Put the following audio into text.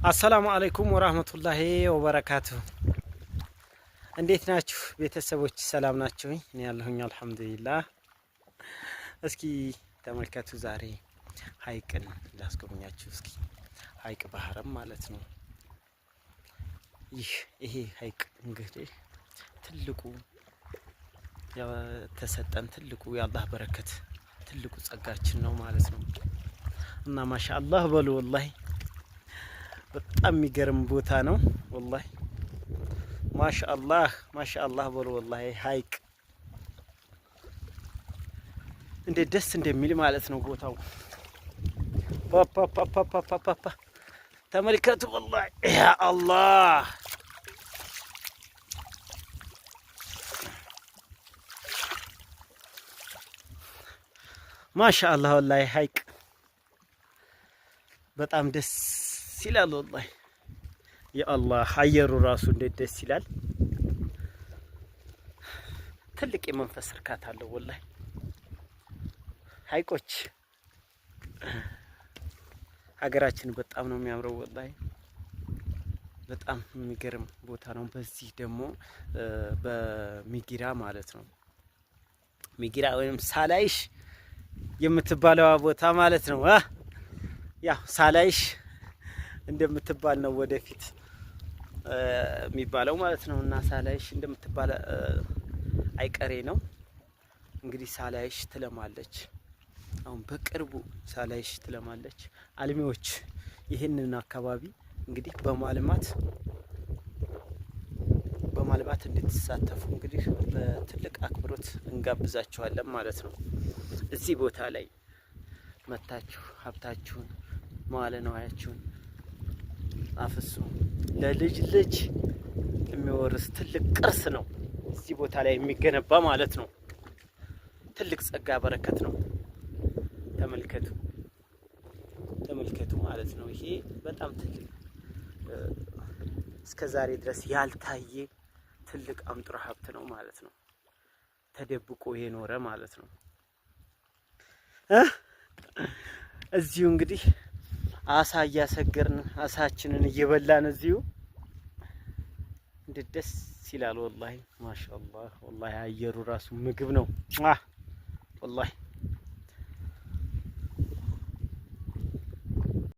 አሰላሙ አለይኩም ወራህመቱላሂ ወበረካቱ። እንዴት ናችሁ ቤተሰቦች? ሰላም ናችሁ? እኔ ያለሁኝ አልሐምዱሊላህ። እስኪ ተመልከቱ፣ ዛሬ ሀይቅን ላስጎብኛችሁ። እስኪ ሀይቅ ባህርም ማለት ነው። ይሄ ሀይቅ እንግዲህ ትልቁ ተሰጠን ትልቁ የአላህ በረከት ትልቁ ጸጋችን ነው ማለት ነው። እና ማሻአላህ በሉ ወላሂ በጣም የሚገርም ቦታ ነው ወላሂ። ማሻአላህ በሉ ወላሂ። ሀይቅ እንዴት ደስ እንደሚል ማለት ነው ቦታው። ፓፓፓፓፓፓ ተመልከቱ ወላሂ ያ አላህ። ማሻአላህ ወላሂ ሀይቅ በጣም ደስ ይላል ወላሂ። የአላህ አየሩ ራሱ እንዴት ደስ ይላል። ትልቅ የመንፈስ እርካታ አለው ወላሂ። ሀይቆች ሀገራችን በጣም ነው የሚያምረው ወላሂ። በጣም የሚገርም ቦታ ነው። በዚህ ደግሞ በሚጊራ ማለት ነው፣ ሚጊራ ወይም ሳላይሽ የምትባለው ቦታ ማለት ነው። ያው ሳላይሽ እንደምትባል ነው ወደፊት የሚባለው ማለት ነው። እና ሳላይሽ እንደምትባል አይቀሬ ነው እንግዲህ። ሳላይሽ ትለማለች። አሁን በቅርቡ ሳላይሽ ትለማለች። አልሚዎች ይህንን አካባቢ እንግዲህ በማልማት እንድትሳተፉ እንግዲህ በትልቅ አክብሮት እንጋብዛችኋለን ማለት ነው። እዚህ ቦታ ላይ መታችሁ ሀብታችሁን መዋለ ንዋያችሁን አፍሱ። ለልጅ ልጅ የሚወርስ ትልቅ ቅርስ ነው እዚህ ቦታ ላይ የሚገነባ ማለት ነው። ትልቅ ጸጋ በረከት ነው። ተመልከቱ ማለት ነው። ይሄ በጣም ትልቅ እስከ ዛሬ ድረስ ያልታየ ትልቅ አምጥሮ ሀብት ነው ማለት ነው። ተደብቆ የኖረ ማለት ነው። እዚሁ እንግዲህ አሳ እያሰገርን አሳችንን እየበላን እዚሁ እንዴት ደስ ይላል ወላሂ። ማሻአላህ ወላሂ አየሩ ራሱ ምግብ ነው ወላሂ።